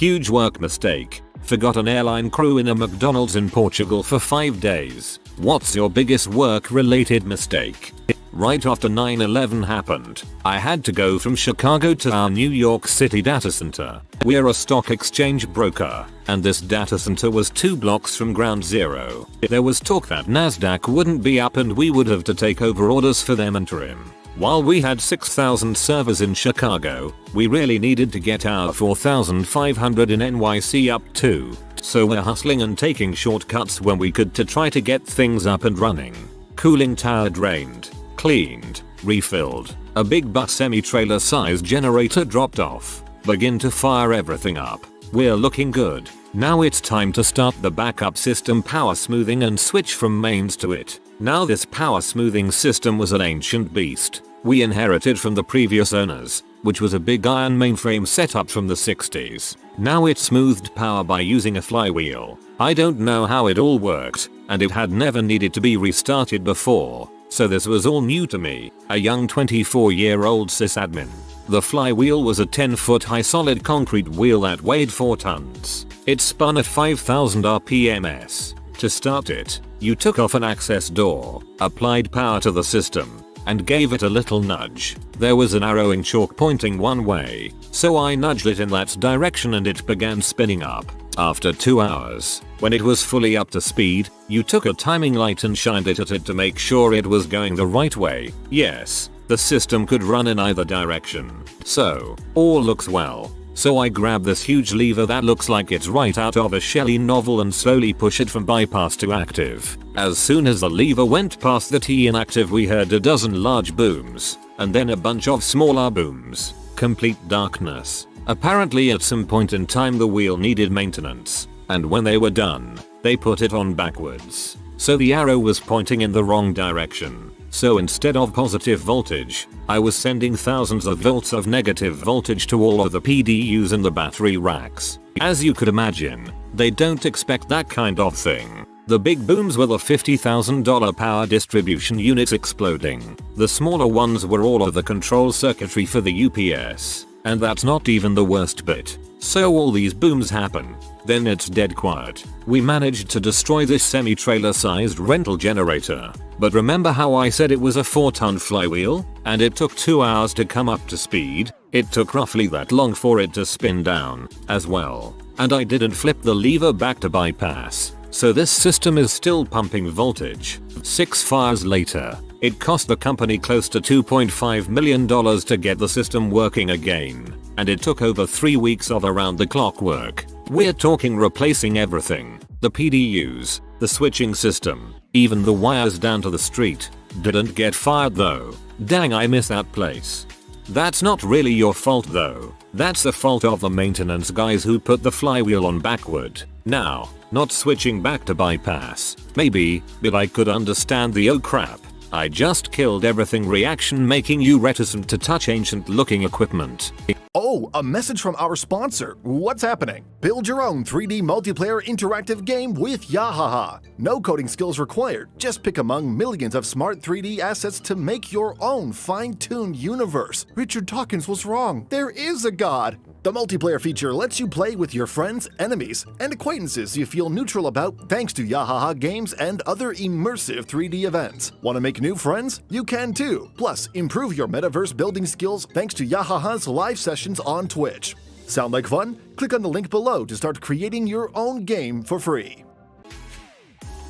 Huge work mistake. Forgot an airline crew in a McDonald's in Portugal for 5 days. What's your biggest work-related mistake? Right after 9/11 happened, I had to go from Chicago to our New York City data center. We're a stock exchange broker, and this data center was 2 blocks from ground zero. There was talk that Nasdaq wouldn't be up and we would have to take over orders for them interim. While we had 6,000 servers in Chicago, we really needed to get our 4,500 in NYC up too. So we're hustling and taking shortcuts when we could to try to get things up and running. Cooling tower drained, cleaned, refilled. A big but semi-trailer sized generator dropped off. Begin to fire everything up. We're looking good. Now it's time to start the backup system power smoothing and switch from mains to it. Now this power smoothing system was an ancient beast we inherited from the previous owners, which was a big iron mainframe setup from the 60s. Now it smoothed power by using a flywheel. I don't know how it all worked, and it had never needed to be restarted before, so this was all new to me, a young 24-year-old sysadmin. The flywheel was a 10-foot high solid concrete wheel that weighed 4 tons. It spun at 5,000 RPMs. To start it, you took off an access door, applied power to the system, and gave it a little nudge. There was an arrow in chalk pointing one way, so I nudged it in that direction and it began spinning up. After 2 hours, when it was fully up to speed, you took a timing light and shined it at it to make sure it was going the right way. Yes, the system could run in either direction. So, all looks well. So I grab this huge lever that looks like it's right out of a Shelley novel and slowly push it from bypass to active. As soon as the lever went past the T in active, we heard a dozen large booms, and then a bunch of smaller booms. Complete darkness. Apparently at some point in time the wheel needed maintenance, and when they were done, they put it on backwards. So the arrow was pointing in the wrong direction. So instead of positive voltage, I was sending thousands of volts of negative voltage to all of the PDUs in the battery racks. As you could imagine, they don't expect that kind of thing. The big booms were the $50,000 power distribution units exploding. The smaller ones were all of the control circuitry for the UPS. And that's not even the worst bit. So all these booms happen. Then it's dead quiet. We managed to destroy this semi-trailer sized rental generator. But remember how I said it was a 4-ton flywheel? And it took 2 hours to come up to speed? It took roughly that long for it to spin down, as well. And I didn't flip the lever back to bypass. So this system is still pumping voltage. 6 fires later, it cost the company close to $2.5 million to get the system working again. And it took over 3 weeks of around-the-clock work. We're talking replacing everything. The PDUs, the switching system, even the wires down to the street. Didn't get fired though. Dang, I miss that place. That's not really your fault though. That's the fault of the maintenance guys who put the flywheel on backward. Now, not switching back to bypass. Maybe, but I could understand the oh crap, I just killed everything reaction, making you reticent to touch ancient looking equipment. Oh, a message from our sponsor. What's happening? Build your own 3D multiplayer interactive game with Yahaha. No coding skills required. Just pick among millions of smart 3D assets to make your own fine-tuned universe. Richard Dawkins was wrong. There is a god. The multiplayer feature lets you play with your friends, enemies, and acquaintances you feel neutral about thanks to Yahaha games and other immersive 3D events. Want to make new friends? You can too. Plus, improve your metaverse building skills thanks to Yahaha's live sessions on Twitch. Sound like fun? Click on the link below to start creating your own game for free.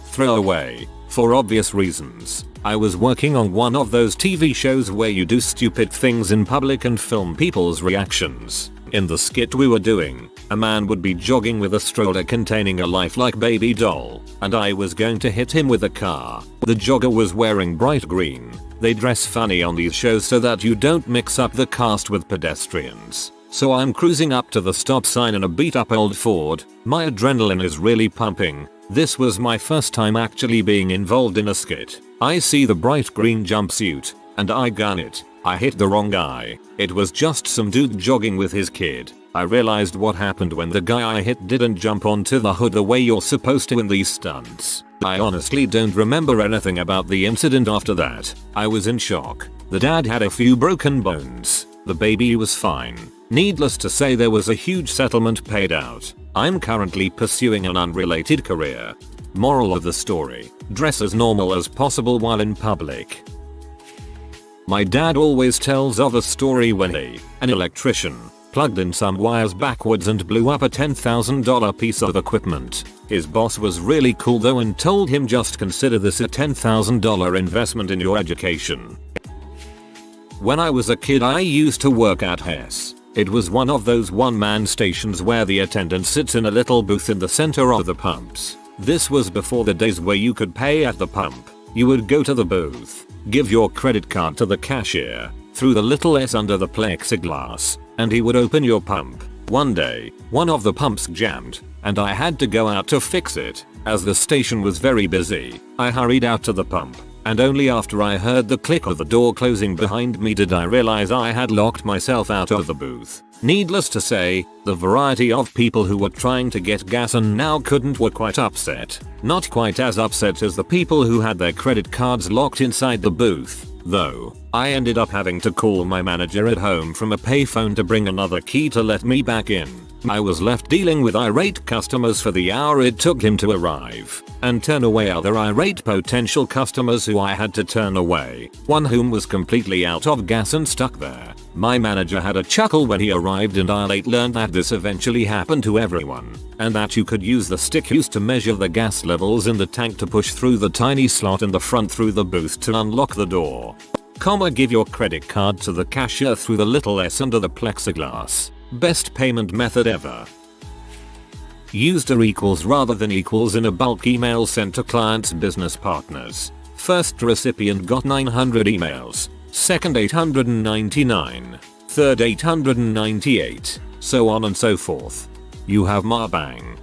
Throwaway. For obvious reasons. I was working on one of those TV shows where you do stupid things in public and film people's reactions. In the skit we were doing, a man would be jogging with a stroller containing a lifelike baby doll, and I was going to hit him with a car. The jogger was wearing bright green. They dress funny on these shows so that you don't mix up the cast with pedestrians. So I'm cruising up to the stop sign in a beat up old Ford. My adrenaline is really pumping. This was my first time actually being involved in a skit. I see the bright green jumpsuit, and I gun it. I hit the wrong guy. It was just some dude jogging with his kid. I realized what happened when the guy I hit didn't jump onto the hood the way you're supposed to in these stunts. I honestly don't remember anything about the incident after that. I was in shock. The dad had a few broken bones. The baby was fine. Needless to say, there was a huge settlement paid out. I'm currently pursuing an unrelated career. Moral of the story: dress as normal as possible while in public. My dad always tells of a story when he, an electrician, plugged in some wires backwards and blew up a $10,000 piece of equipment. His boss was really cool though and told him, just consider this a $10,000 investment in your education. When I was a kid, I used to work at Hess. It was one of those one-man stations where the attendant sits in a little booth in the center of the pumps. This was before the days where you could pay at the pump. You would go to the booth, give your credit card to the cashier, through the little S under the plexiglass, and he would open your pump. One day, one of the pumps jammed, and I had to go out to fix it. As the station was very busy, I hurried out to the pump, and only after I heard the click of the door closing behind me did I realize I had locked myself out of the booth. Needless to say, the variety of people who were trying to get gas and now couldn't were quite upset. Not quite as upset as the people who had their credit cards locked inside the booth, though. I ended up having to call my manager at home from a payphone to bring another key to let me back in. I was left dealing with irate customers for the hour it took him to arrive, and turn away other irate potential customers who I had to turn away, one whom was completely out of gas and stuck there. My manager had a chuckle when he arrived, and I late learned that this eventually happened to everyone, and that you could use the stick used to measure the gas levels in the tank to push through the tiny slot in the front through the booth to unlock the door. Give your credit card to the cashier through the little S under the plexiglass. Best payment method ever. Used a equals rather than equals in a bulk email sent to clients' business partners. First recipient got 900 emails. Second 899. Third 898. So on and so forth. You have ma bang.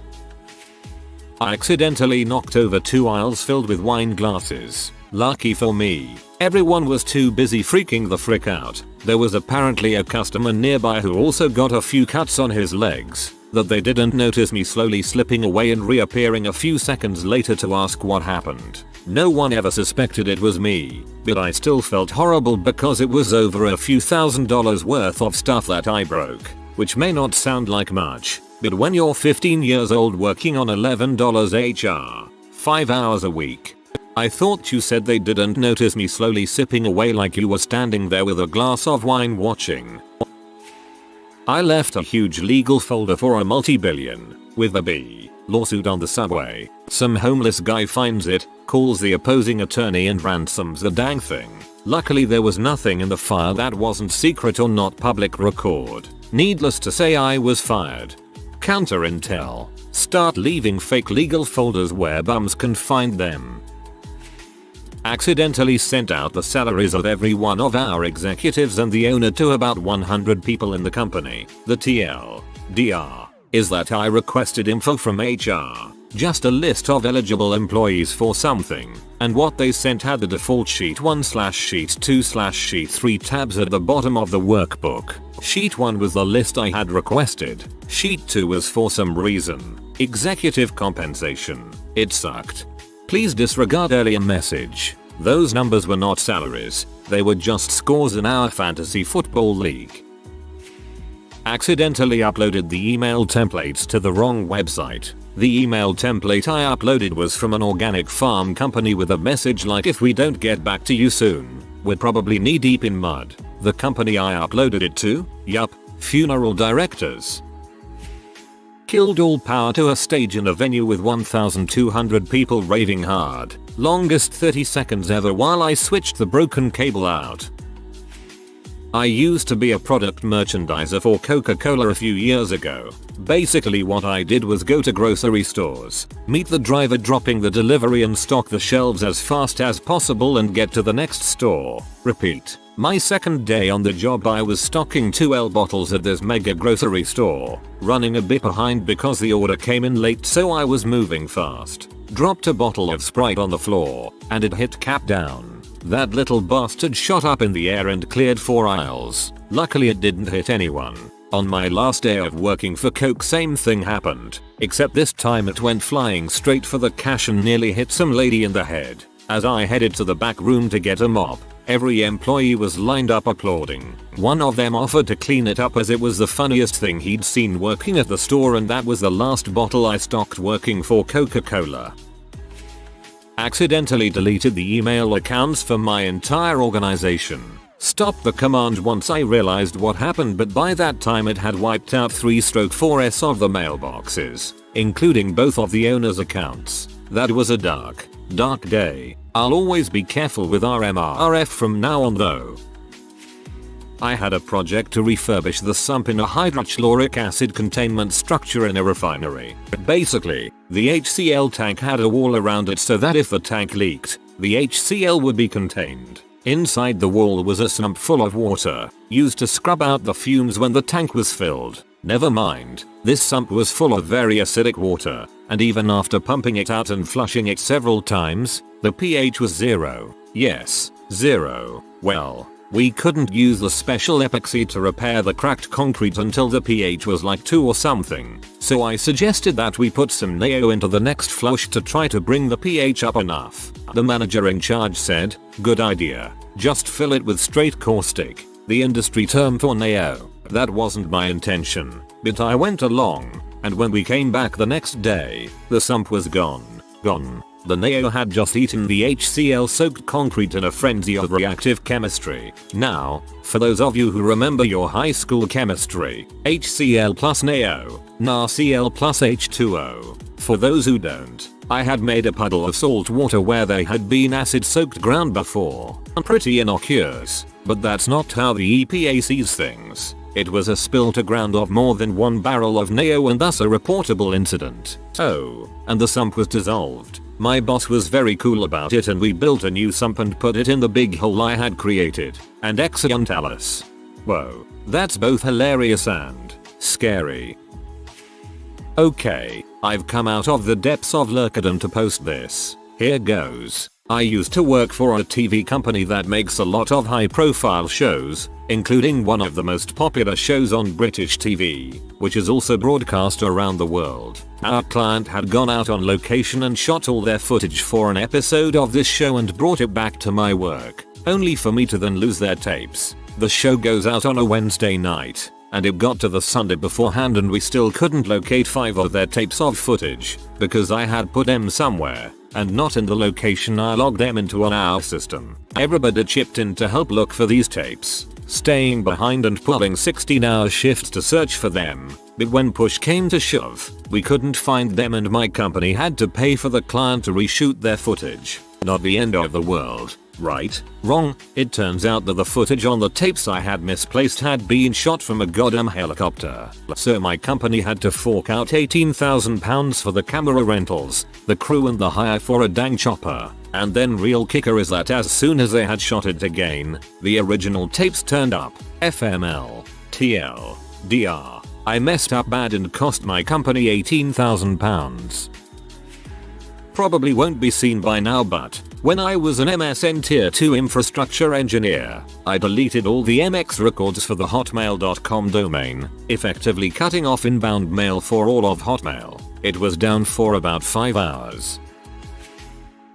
I accidentally knocked over 2 aisles filled with wine glasses. Lucky for me, everyone was too busy freaking the frick out. There was apparently a customer nearby who also got a few cuts on his legs that they didn't notice me slowly slipping away and reappearing a few seconds later to ask what happened. No one ever suspected it was me, but I still felt horrible because it was over a few $1,000s worth of stuff that I broke, which may not sound like much, but when you're 15 years old working on $11 HR, 5 hours a week. I thought you said they didn't notice me slowly sipping away like you were standing there with a glass of wine watching. I left a huge legal folder for a multi-billion, with a B, lawsuit on the subway. Some homeless guy finds it, calls the opposing attorney and ransoms the dang thing. Luckily there was nothing in the file that wasn't secret or not public record. Needless to say, I was fired. Counter intel. Start leaving fake legal folders where bums can find them. Accidentally sent out the salaries of every one of our executives and the owner to about 100 people in the company. The TLDR is that I requested info from HR, just a list of eligible employees for something, and what they sent had the default sheet 1/sheet 2/sheet 3 tabs at the bottom of the workbook. Sheet 1 was the list I had requested. Sheet 2 was for some reason executive compensation. It sucked. Please disregard earlier message. Those numbers were not salaries, they were just scores in our fantasy football league. Accidentally uploaded the email templates to the wrong website. The email template I uploaded was from an organic farm company with a message like, if we don't get back to you soon, we're probably knee deep in mud. The company I uploaded it to? Yup, funeral directors. Killed all power to a stage in a venue with 1,200 people raving hard. Longest 30 seconds ever while I switched the broken cable out. I used to be a product merchandiser for Coca-Cola a few years ago. Basically what I did was go to grocery stores, meet the driver dropping the delivery and stock the shelves as fast as possible and get to the next store. Repeat. My second day on the job I was stocking 2L bottles at this mega grocery store, running a bit behind because the order came in late, so I was moving fast. Dropped a bottle of Sprite on the floor, and it hit cap down. That little bastard shot up in the air and cleared 4 aisles. Luckily it didn't hit anyone. On my last day of working for Coke, same thing happened, except this time it went flying straight for the cash and nearly hit some lady in the head. As I headed to the back room to get a mop, every employee was lined up applauding. One of them offered to clean it up as it was the funniest thing he'd seen working at the store, and that was the last bottle I stocked working for Coca-Cola. Accidentally deleted the email accounts for my entire organization. Stopped the command once I realized what happened, but by that time it had wiped out 3/4s of the mailboxes, including both of the owner's accounts. That was a dark day. I'll always be careful with RMRF from now on though. I had a project to refurbish the sump in a hydrochloric acid containment structure in a refinery. Basically, the HCl tank had a wall around it so that if the tank leaked, the HCl would be contained. Inside the wall was a sump full of water, used to scrub out the fumes when the tank was filled. Never mind, this sump was full of very acidic water, and even after pumping it out and flushing it several times, the pH was 0. Yes, 0. Well, we couldn't use the special epoxy to repair the cracked concrete until the pH was like 2 or something, so I suggested that we put some Neo into the next flush to try to bring the pH up enough. The manager in charge said, "Good idea, just fill it with straight caustic," the industry term for Neo. That wasn't my intention, but I went along, and when we came back the next day, the sump was gone. The Neo had just eaten the HCl-soaked concrete in a frenzy of reactive chemistry. Now, for those of you who remember your high school chemistry, HCl plus Neo, NaCl plus H2O. For those who don't, I had made a puddle of salt water where there had been acid-soaked ground before. Pretty innocuous, but that's not how the EPA sees things. It was a spill to ground of more than 1 barrel of Neo and thus a reportable incident. Oh, and the sump was dissolved. My boss was very cool about it and we built a new sump and put it in the big hole I had created. And excellent Alice. Whoa, that's both hilarious and scary. Okay, I've come out of the depths of Lurkerdom to post this. Here goes. I used to work for a TV company that makes a lot of high profile shows, including one of the most popular shows on British TV, which is also broadcast around the world. Our client had gone out on location and shot all their footage for an episode of this show and brought it back to my work, only for me to then lose their tapes. The show goes out on a Wednesday night, and it got to the Sunday beforehand and we still couldn't locate 5 of their tapes of footage, because I had put them somewhere, and not in the location I logged them into on our system. Everybody chipped in to help look for these tapes, staying behind and pulling 16-hour shifts to search for them, but when push came to shove, we couldn't find them and my company had to pay for the client to reshoot their footage. Not the end of the world, right? Wrong. It turns out that the footage on the tapes I had misplaced had been shot from a goddamn helicopter. So my company had to fork out £18,000 for the camera rentals, the crew and the hire for a dang chopper. And then real kicker is that as soon as they had shot it again, the original tapes turned up. FML. TL. DR. I messed up bad and cost my company £18,000. Probably won't be seen by now, but when I was an MSN Tier 2 infrastructure engineer, I deleted all the MX records for the hotmail.com domain, effectively cutting off inbound mail for all of Hotmail. It was down for about 5 hours.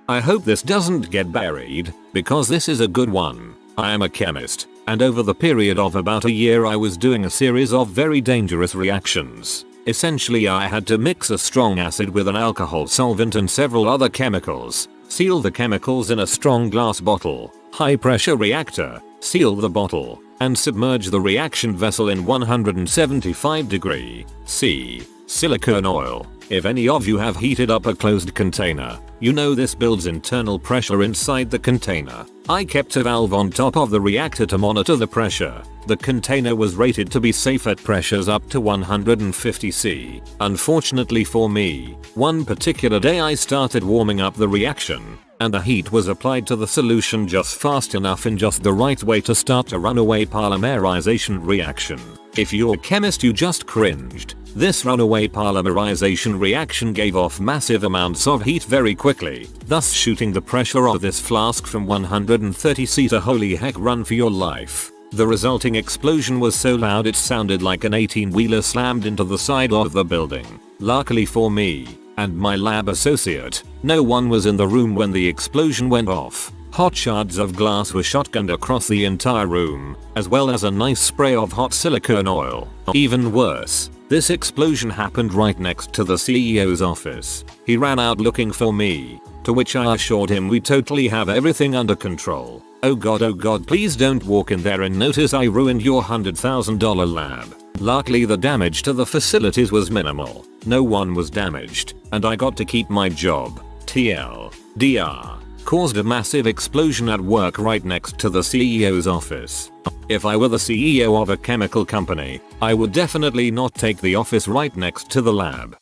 I hope this doesn't get buried, because this is a good one. I am a chemist, and over the period of about a year I was doing a series of very dangerous reactions. Essentially I had to mix a strong acid with an alcohol solvent and several other chemicals, seal the chemicals in a strong glass bottle, high pressure reactor, seal the bottle, and submerge the reaction vessel in 175° C silicone oil. If any of you have heated up a closed container, you know this builds internal pressure inside the container. I kept a valve on top of the reactor to monitor the pressure. The container was rated to be safe at pressures up to 150 C. Unfortunately for me, one particular day I started warming up the reaction, and the heat was applied to the solution just fast enough in just the right way to start a runaway polymerization reaction. If you're a chemist you just cringed. This runaway polymerization reaction gave off massive amounts of heat very quickly, thus shooting the pressure of this flask from 130 C to holy heck run for your life. The resulting explosion was so loud it sounded like an 18-wheeler slammed into the side of the building. Luckily for me, and my lab associate. No one was in the room when the explosion went off. Hot shards of glass were shotgunned across the entire room, as well as a nice spray of hot silicone oil. Even worse, this explosion happened right next to the CEO's office. He ran out looking for me, to which I assured him we totally have everything under control. Oh god, please don't walk in there and notice I ruined your $100,000 lab. Luckily the damage to the facilities was minimal. No one was damaged, and I got to keep my job. TLDR. Caused a massive explosion at work right next to the CEO's office. If I were the CEO of a chemical company, I would definitely not take the office right next to the lab.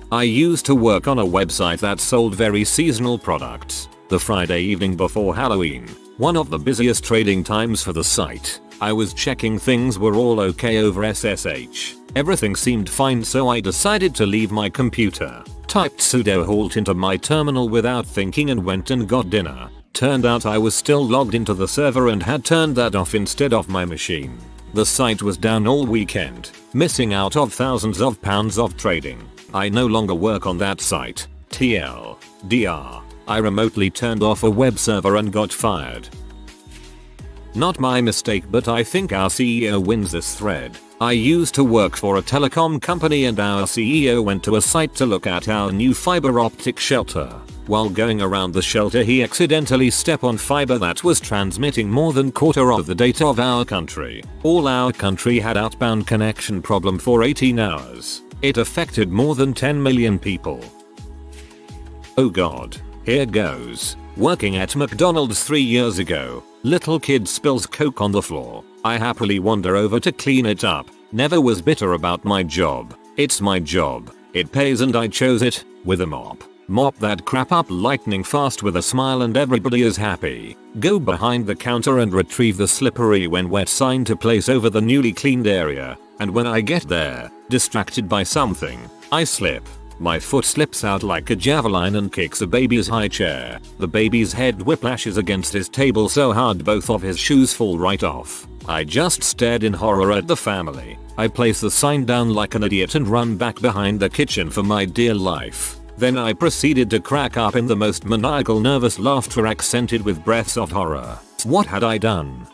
I used to work on a website that sold very seasonal products. The Friday evening before Halloween, one of the busiest trading times for the site, I was checking things were all okay over SSH. Everything seemed fine, so I decided to leave my computer. Typed sudo halt into my terminal without thinking and went and got dinner. Turned out I was still logged into the server and had turned that off instead of my machine. The site was down all weekend, missing out of thousands of pounds of trading. I no longer work on that site. TLDR. I remotely turned off a web server and got fired. Not my mistake, but I think our CEO wins this thread. I used to work for a telecom company and our CEO went to a site to look at our new fiber optic shelter. While going around the shelter he accidentally stepped on fiber that was transmitting more than quarter of the data of our country. All our country had outbound connection problem for 18 hours. It affected more than 10 million people. Oh god. Here goes. Working at McDonald's 3 years ago, little kid spills Coke on the floor. I happily wander over to clean it up. Never was bitter about my job. It's my job. It pays and I chose it. With a mop. Mop that crap up lightning fast with a smile and everybody is happy. Go behind the counter and retrieve the slippery when wet sign to place over the newly cleaned area. And when I get there, distracted by something, I slip. My foot slips out like a javelin and kicks a baby's high chair. The baby's head whiplashes against his table so hard both of his shoes fall right off. I just stared in horror at the family. I place the sign down like an idiot and run back behind the kitchen for my dear life. Then I proceeded to crack up in the most maniacal nervous laughter accented with breaths of horror. What had I done?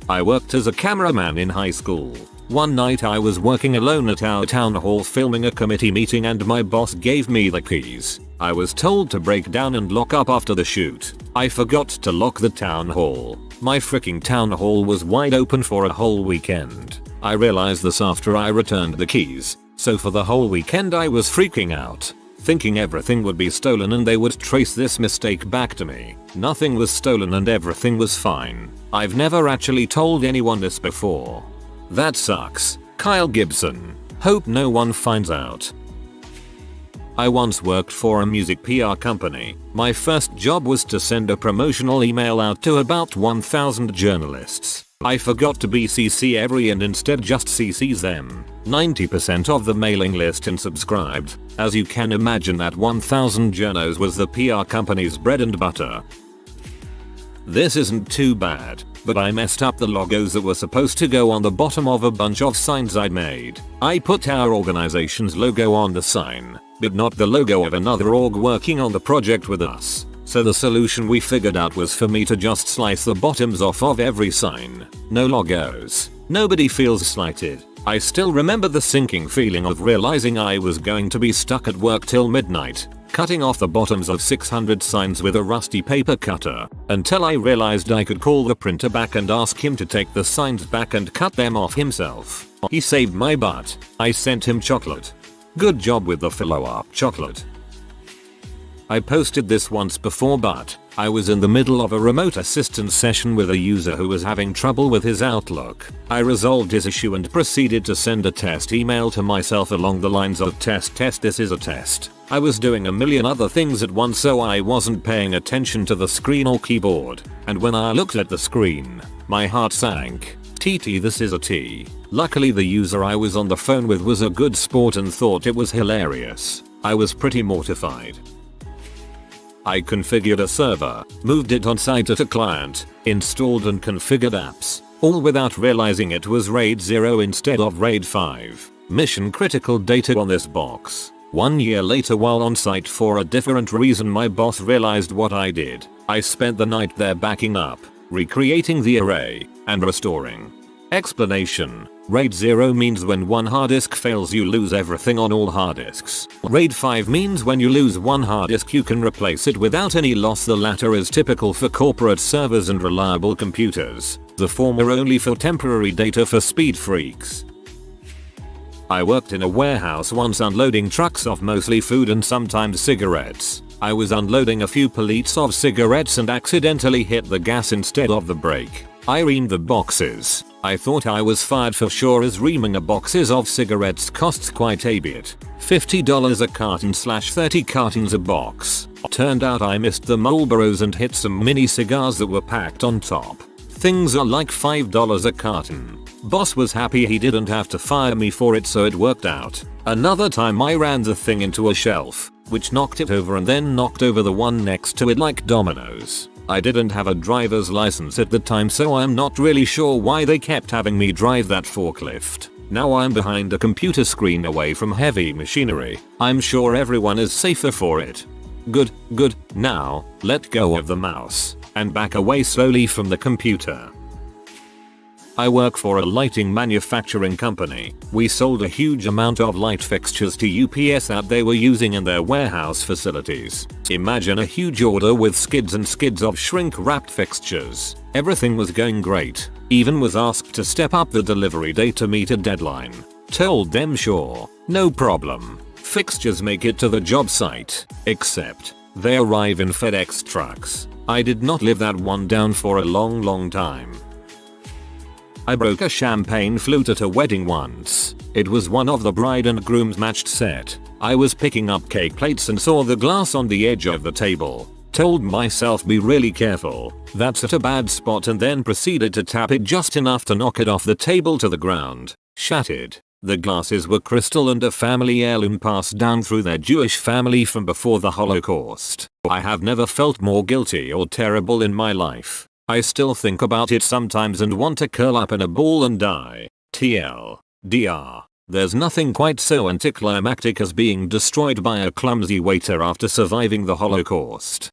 I worked as a cameraman in high school. One night I was working alone at our town hall filming a committee meeting and my boss gave me the keys. I was told to break down and lock up after the shoot. I forgot to lock the town hall. My freaking town hall was wide open for a whole weekend. I realized this after I returned the keys. So for the whole weekend I was freaking out, thinking everything would be stolen and they would trace this mistake back to me. Nothing was stolen and everything was fine. I've never actually told anyone this before. That sucks. Kyle Gibson. Hope no one finds out. I once worked for a music PR company. My first job was to send a promotional email out to about 1,000 journalists. I forgot to BCC every and instead just CC'd them. 90% of the mailing list unsubscribed. As you can imagine, that 1,000 journos was the PR company's bread and butter. This isn't too bad, but I messed up the logos that were supposed to go on the bottom of a bunch of signs I'd made. I put our organization's logo on the sign, but not the logo of another org working on the project with us. So the solution we figured out was for me to just slice the bottoms off of every sign. No logos. Nobody feels slighted. I still remember the sinking feeling of realizing I was going to be stuck at work till midnight, cutting off the bottoms of 600 signs with a rusty paper cutter, until I realized I could call the printer back and ask him to take the signs back and cut them off himself. He saved my butt. I sent him chocolate. Good job with the follow-up chocolate. I posted this once before, but I was in the middle of a remote assistance session with a user who was having trouble with his Outlook. I resolved his issue and proceeded to send a test email to myself along the lines of test this is a test. I was doing a million other things at once, so I wasn't paying attention to the screen or keyboard, and when I looked at the screen, my heart sank. TT, this is a T. Luckily the user I was on the phone with was a good sport and thought it was hilarious. I was pretty mortified. I configured a server, moved it on site at a client, installed and configured apps, all without realizing it was RAID 0 instead of RAID 5. Mission critical data on this box. 1 year later, while on site for a different reason, my boss realized what I did. I spent the night there backing up, recreating the array, and restoring. Explanation. RAID 0 means when one hard disk fails you lose everything on all hard disks. RAID 5 means when you lose one hard disk you can replace it without any loss. The latter is typical for corporate servers and reliable computers. The former only for temporary data for speed freaks. I worked in a warehouse once unloading trucks of mostly food and sometimes cigarettes. I was unloading a few pallets of cigarettes and accidentally hit the gas instead of the brake. I reamed the boxes. I thought I was fired for sure, as reaming a boxes of cigarettes costs quite a bit. $50 a carton / 30 cartons a box. Turned out I missed the Marlboros and hit some mini cigars that were packed on top. Things are like $5 a carton. Boss was happy he didn't have to fire me for it, so it worked out. Another time I ran the thing into a shelf, which knocked it over and then knocked over the one next to it like dominoes. I didn't have a driver's license at the time, so I'm not really sure why they kept having me drive that forklift. Now I'm behind a computer screen away from heavy machinery. I'm sure everyone is safer for it. Good. Now, let go of the mouse and back away slowly from the computer. I work for a lighting manufacturing company. We sold a huge amount of light fixtures to UPS that they were using in their warehouse facilities. Imagine a huge order with skids and skids of shrink-wrapped fixtures. Everything was going great. Even was asked to step up the delivery date to meet a deadline. Told them sure, no problem. Fixtures make it to the job site, except they arrive in FedEx trucks. I did not live that one down for a long time. I broke a champagne flute at a wedding once. It was one of the bride and groom's matched set. I was picking up cake plates and saw the glass on the edge of the table. Told myself be really careful, that's at a bad spot, and then proceeded to tap it just enough to knock it off the table to the ground. Shattered. The glasses were crystal and a family heirloom passed down through their Jewish family from before the Holocaust. I have never felt more guilty or terrible in my life. I still think about it sometimes and want to curl up in a ball and die. TLDR. There's nothing quite so anticlimactic as being destroyed by a clumsy waiter after surviving the Holocaust.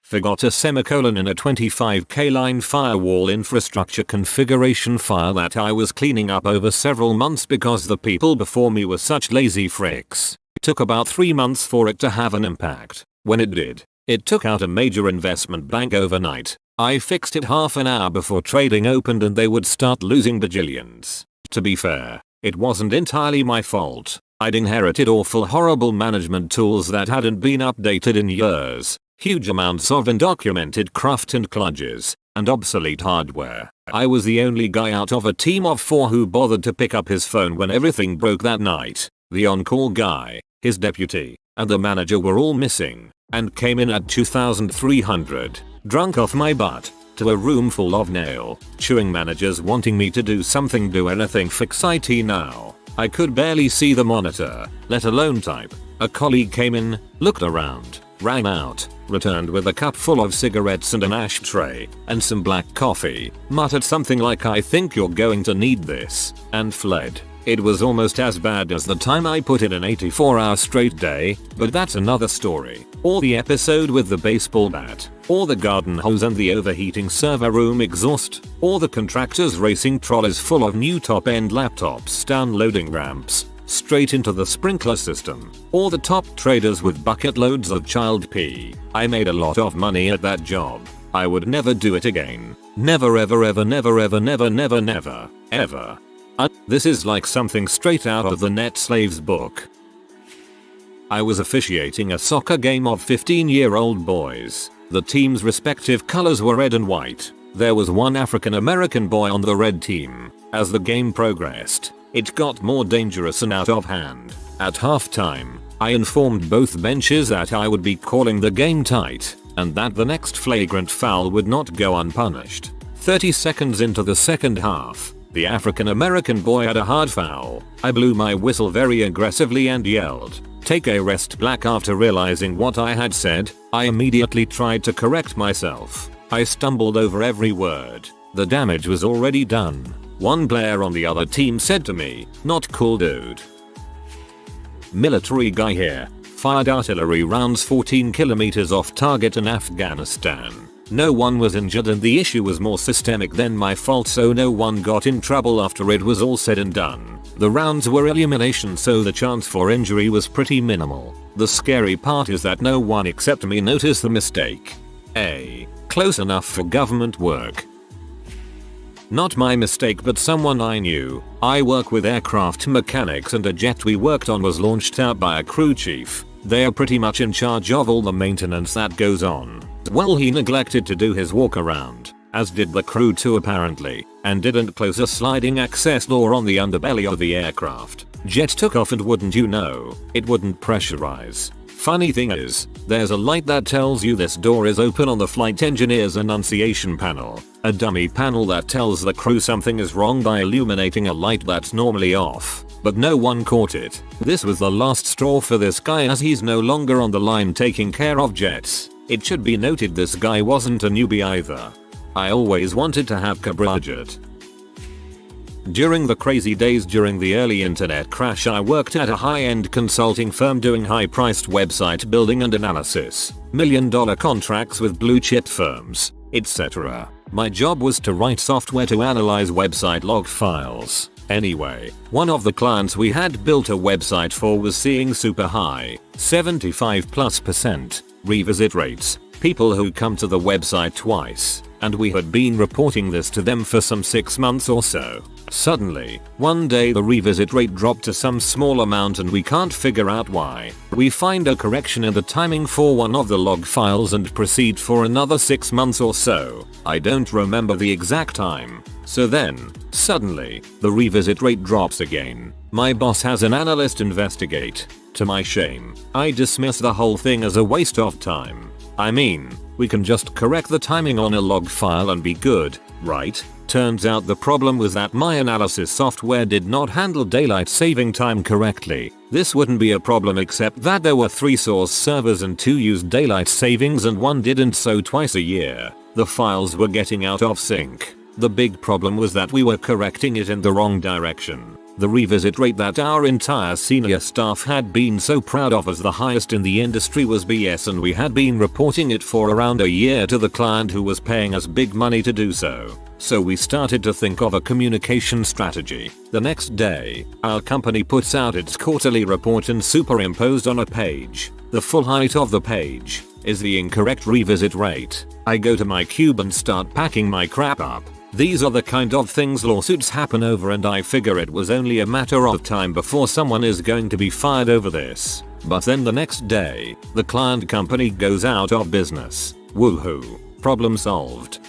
Forgot a semicolon in a 25k line firewall infrastructure configuration file that I was cleaning up over several months because the people before me were such lazy fricks. It took about 3 months for it to have an impact. When it did, it took out a major investment bank overnight. I fixed it half an hour before trading opened and they would start losing bajillions. To be fair, it wasn't entirely my fault. I'd inherited awful horrible management tools that hadn't been updated in years, huge amounts of undocumented craft and kludges, and obsolete hardware. I was the only guy out of a team of 4 who bothered to pick up his phone when everything broke that night. The on-call guy, his deputy, and the manager were all missing, and came in at 2,300, drunk off my butt, to a room full of nail-chewing managers wanting me to do something, do anything, fix IT now. I could barely see the monitor, let alone type. A colleague came in, looked around, ran out, returned with a cup full of cigarettes and an ashtray, and some black coffee, muttered something like "I think you're going to need this," and fled. It was almost as bad as the time I put in an 84-hour straight day, but that's another story. Or the episode with the baseball bat, or the garden hose and the overheating server room exhaust, or the contractors racing trolleys full of new top-end laptops down loading ramps, straight into the sprinkler system, or the top traders with bucket loads of child pee. I made a lot of money at that job. I would never do it again. Never ever ever never ever never never never ever. This is like something straight out of the Net Slaves book. I was officiating a soccer game of 15-year-old boys. The team's respective colors were red and white. There was one African American boy on the red team. As the game progressed, it got more dangerous and out of hand. At halftime, I informed both benches that I would be calling the game tight, and that the next flagrant foul would not go unpunished. 30 seconds into the second half, the African American boy had a hard foul. I blew my whistle very aggressively and yelled, "Take a rest, black." After realizing what I had said, I immediately tried to correct myself. I stumbled over every word. The damage was already done. One player on the other team said to me, "Not cool, dude." Military guy here. Fired artillery rounds 14 kilometers off target in Afghanistan. No one was injured and the issue was more systemic than my fault, so no one got in trouble after it was all said and done. The rounds were elimination, so the chance for injury was pretty minimal. The scary part is that no one except me noticed the mistake. Close enough for government work. Not my mistake, but someone I knew. I work with aircraft mechanics and a jet we worked on was launched out by a crew chief. They are pretty much in charge of all the maintenance that goes on. Well, he neglected to do his walk around, as did the crew too apparently, and didn't close a sliding access door on the underbelly of the aircraft. Jet took off and wouldn't you know, it wouldn't pressurize. Funny thing is, there's a light that tells you this door is open on the flight engineer's annunciation panel. A dummy panel that tells the crew something is wrong by illuminating a light that's normally off. But no one caught it. This was the last straw for this guy, as he's no longer on the line taking care of jets. It should be noted this guy wasn't a newbie either. I always wanted to have Cabrajet. During the crazy days during the early internet crash, I worked at a high-end consulting firm doing high-priced website building and analysis, million-dollar contracts with blue-chip firms, etc. My job was to write software to analyze website log files. Anyway, one of the clients we had built a website for was seeing super high, 75+% revisit rates, people who come to the website twice, and we had been reporting this to them for some 6 months or so. Suddenly, one day the revisit rate dropped to some small amount and we can't figure out why. We find a correction in the timing for one of the log files and proceed for another 6 months or so. I don't remember the exact time. So then, suddenly, the revisit rate drops again. My boss has an analyst investigate. To my shame, I dismiss the whole thing as a waste of time. I mean, we can just correct the timing on a log file and be good, right? Turns out the problem was that my analysis software did not handle daylight saving time correctly. This wouldn't be a problem except that there were 3 source servers and 2 used daylight savings and 1 didn't, so twice a year. The files were getting out of sync. The big problem was that we were correcting it in the wrong direction. The revisit rate that our entire senior staff had been so proud of as the highest in the industry was BS, and we had been reporting it for around a year to the client who was paying us big money to do so. So we started to think of a communication strategy. The next day, our company puts out its quarterly report and superimposed on a page, the full height of the page, is the incorrect revisit rate. I go to my cube and start packing my crap up. These are the kind of things lawsuits happen over, and I figure it was only a matter of time before someone is going to be fired over this. But then the next day, the client company goes out of business. Woohoo. Problem solved.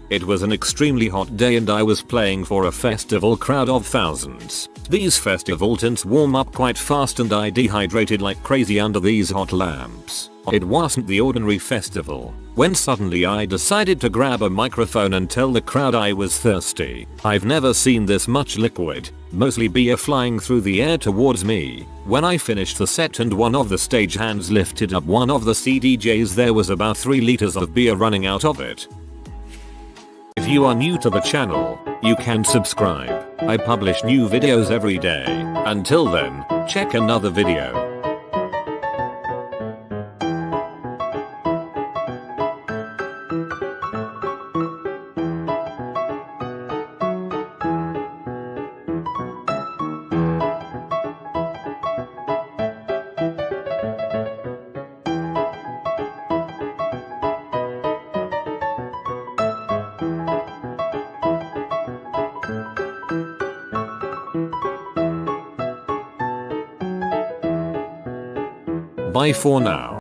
It was an extremely hot day and I was playing for a festival crowd of thousands. These festivaltants warm up quite fast and I dehydrated like crazy under these hot lamps. It wasn't the ordinary festival, when suddenly I decided to grab a microphone and tell the crowd I was thirsty. I've never seen this much liquid, mostly beer, flying through the air towards me. When I finished the set and one of the stage hands lifted up one of the CDJs, there was about 3 liters of beer running out of it. If you are new to the channel, you can subscribe. I publish new videos every day. Until then, check another video. Bye for now.